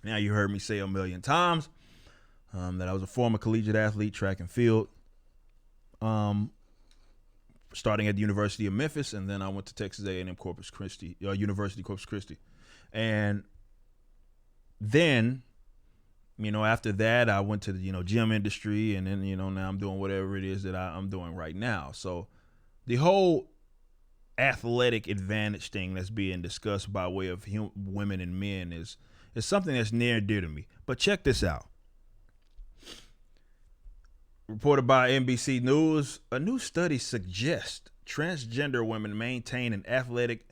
Now you heard me say a million times that I was a former collegiate athlete, track and field, um, starting at the University of Memphis, and then I went to Texas A&M Corpus Christi, University Corpus Christi, and then after that, I went to the gym industry, and then now I'm doing whatever it is that I'm doing right now. So the whole athletic advantage thing that's being discussed by way of women and men is something that's near and dear to me. But check this out. Reported by NBC News, a new study suggests transgender women maintain an athletic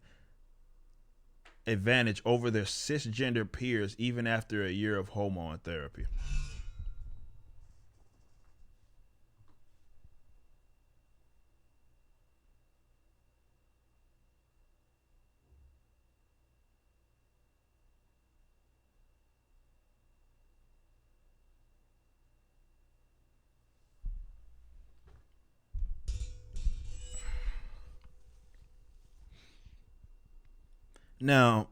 advantage over their cisgender peers even after a year of hormone therapy. Now,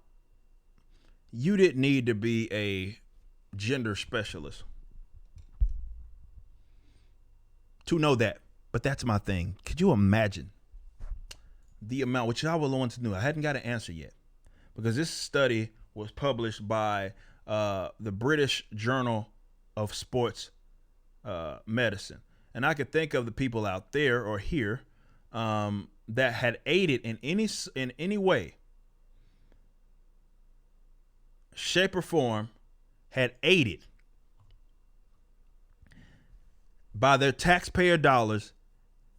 you didn't need to be a gender specialist to know that, but that's my thing. Could you imagine the amount, which I will want to know? I hadn't got an answer yet because this study was published by the British Journal of Sports Medicine, and I could think of the people out there or here that had aided in any way, shape, or form, had aided by their taxpayer dollars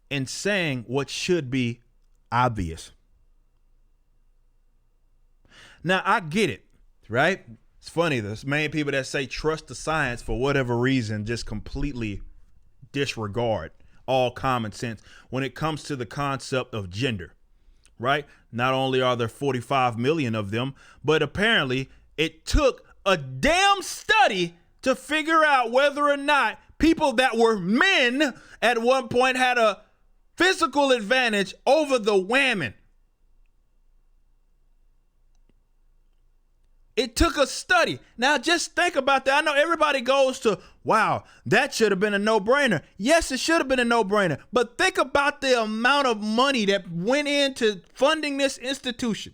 in saying what should be obvious. Now, I get it, right? It's funny, there's many people that say trust the science for whatever reason, just completely disregard all common sense when it comes to the concept of gender, right? Not only are there 45 million of them, but apparently it took a damn study to figure out whether or not people that were men at one point had a physical advantage over the women. It took a study. Now just think about that. I know everybody goes to, wow, that should have been a no-brainer. Yes, it should have been a no-brainer. But think about the amount of money that went into funding this institution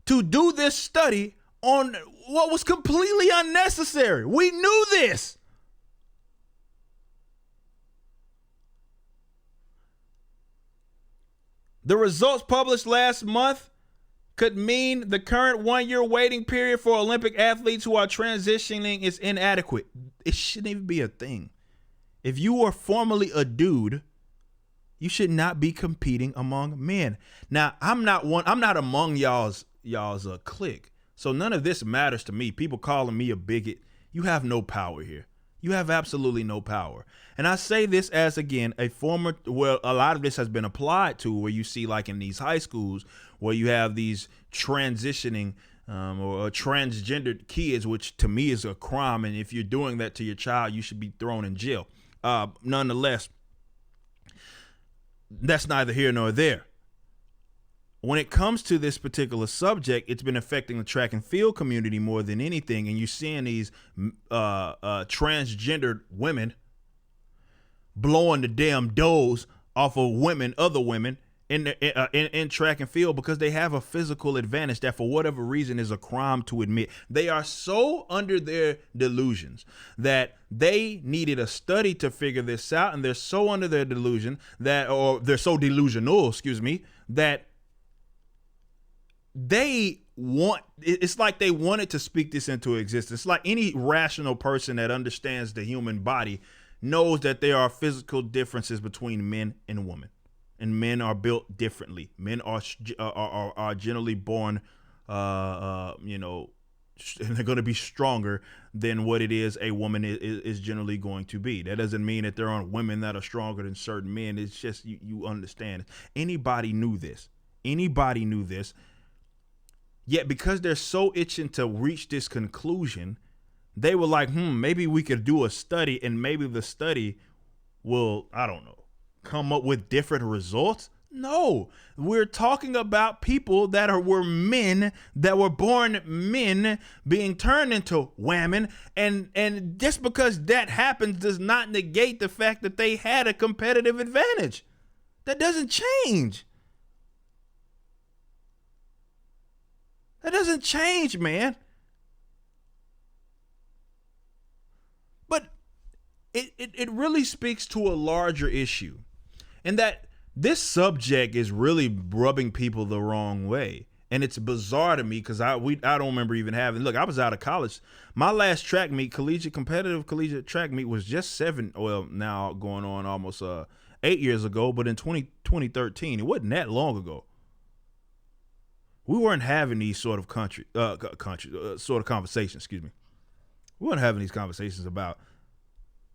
to do this study on what was completely unnecessary. We knew this. The results published last month could mean the current 1-year waiting period for Olympic athletes who are transitioning is inadequate. It shouldn't even be a thing. If you are formerly a dude, you should not be competing among men. Now, I'm not among y'all's clique. So none of this matters to me. People calling me a bigot, you have no power here. You have absolutely no power. And I say this as, again, a lot of this has been applied to, where you see like in these high schools where you have these transitioning or transgendered kids, which to me is a crime. And if you're doing that to your child, you should be thrown in jail. Nonetheless, that's neither here nor there. When it comes to this particular subject, it's been affecting the track and field community more than anything. And you're seeing these transgendered women blowing the damn doors off of other women in track and field because they have a physical advantage that for whatever reason is a crime to admit. They are so under their delusions that they needed a study to figure this out. And they're so under their delusion or they're so delusional, that it's like they wanted to speak this into existence. It's like any rational person that understands the human body knows that there are physical differences between men and women, and men are built differently. Men are generally born, they're going to be stronger than what it is a woman is generally going to be. That doesn't mean that there aren't women that are stronger than certain men. It's just you understand. Anybody knew this. Yet because they're so itching to reach this conclusion, they were like, maybe we could do a study, and maybe the study will, I don't know, come up with different results No, we're talking about people that were men, that were born men being turned into women. And just because that happens does not negate the fact that they had a competitive advantage. That doesn't change. That doesn't change, man. But it really speaks to a larger issue, and that this subject is really rubbing people the wrong way. And it's bizarre to me because I don't remember even having. Look, I was out of college. My last track meet, competitive collegiate track meet, was just now going on almost 8 years ago, but in 2013, it wasn't that long ago. We weren't having these sort of sort of conversations. Excuse me. We weren't having these conversations about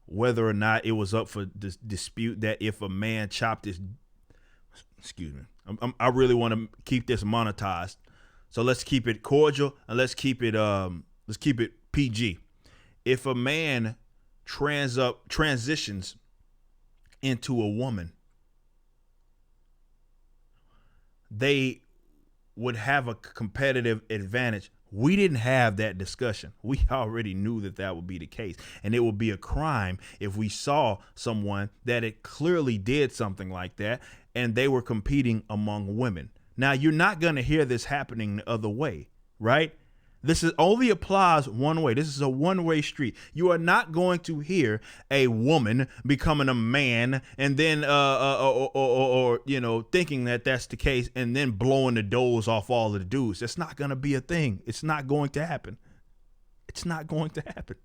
whether or not it was up for dispute that if a man chopped his. Excuse me. I really want to keep this monetized, so let's keep it cordial and let's keep it PG. If a man transitions into a woman, they would have a competitive advantage. We didn't have that discussion. We already knew that would be the case. And it would be a crime if we saw someone that it clearly did something like that and they were competing among women. Now, you're not going to hear this happening the other way, right? This is only applies one way. This is a one-way street. You are not going to hear a woman becoming a man and then, or thinking that that's the case and then blowing the doors off all of the dudes. That's not going to be a thing. It's not going to happen. It's not going to happen.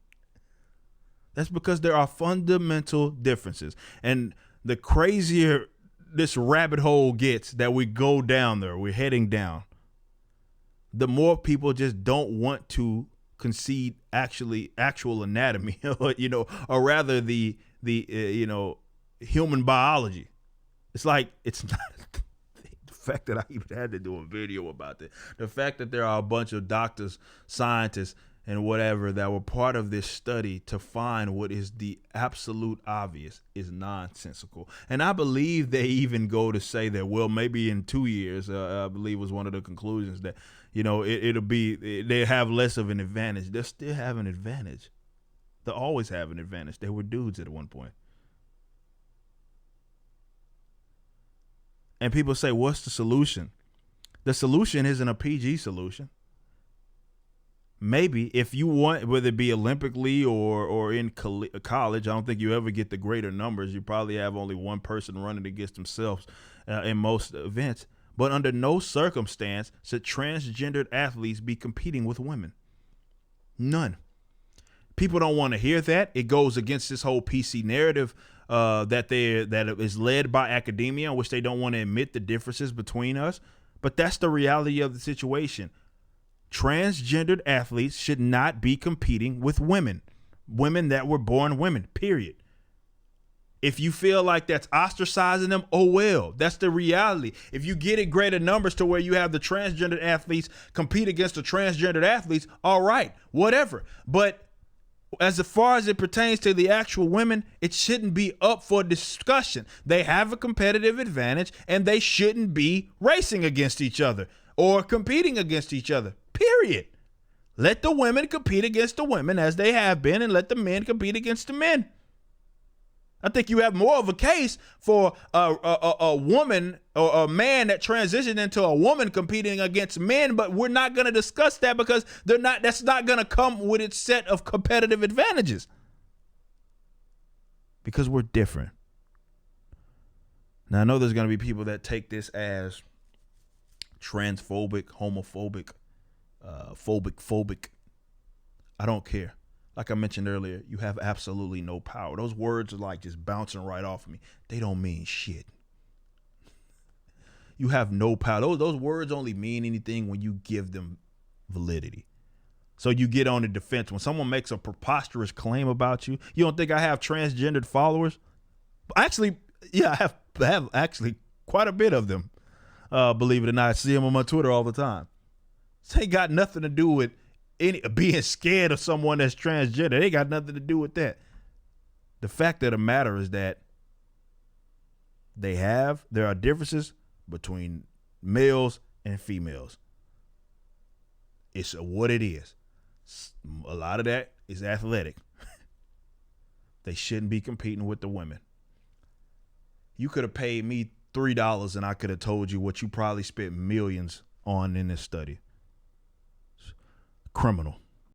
That's because there are fundamental differences. And the crazier this rabbit hole gets that we go down there, we're heading down, the more people just don't want to concede actual anatomy, or rather the human biology. It's like, it's not the fact that I even had to do a video about that. The fact that there are a bunch of doctors, scientists, and whatever that were part of this study to find what is the absolute obvious is nonsensical. And I believe they even go to say that, well, maybe in 2 years, I believe was one of the conclusions that, it'll be, they have less of an advantage. They'll still have an advantage. They'll always have an advantage. They were dudes at one point. And people say, what's the solution? The solution isn't a PG solution. Maybe if you want, whether it be Olympically or in college, I don't think you ever get the greater numbers. You probably have only one person running against themselves in most events. But under no circumstance should transgendered athletes be competing with women. None. People don't want to hear that. It goes against this whole PC narrative that is led by academia, in which they don't want to admit the differences between us. But that's the reality of the situation. Transgendered athletes should not be competing with women that were born women, period. If you feel like that's ostracizing them, oh well, that's the reality. If you get it greater numbers to where you have the transgendered athletes compete against the transgendered athletes, all right, whatever. But as far as it pertains to the actual women, it shouldn't be up for discussion. They have a competitive advantage and they shouldn't be racing against each other or competing against each other, period. Let the women compete against the women as they have been, and let the men compete against the men. I think you have more of a case for a woman or a man that transitioned into a woman competing against men, but we're not going to discuss that because that's not going to come with its set of competitive advantages. Because we're different. Now, I know there's going to be people that take this as transphobic, homophobic, phobic. I don't care. Like I mentioned earlier, you have absolutely no power. Those words are like just bouncing right off of me. They don't mean shit. You have no power. Those words only mean anything when you give them validity. So you get on the defense. When someone makes a preposterous claim about you, you don't think I have transgendered followers? Actually, yeah, I have actually quite a bit of them. Believe it or not, I see them on my Twitter all the time. This ain't got nothing to do with being scared of someone that's transgender. They got nothing to do with that. The fact of the matter is that there are differences, between males and females. It's what it is. A lot of that is athletic. They shouldn't be competing with the women. You could have paid me $3 and I could have told you what you probably spent millions on in this study. Criminal.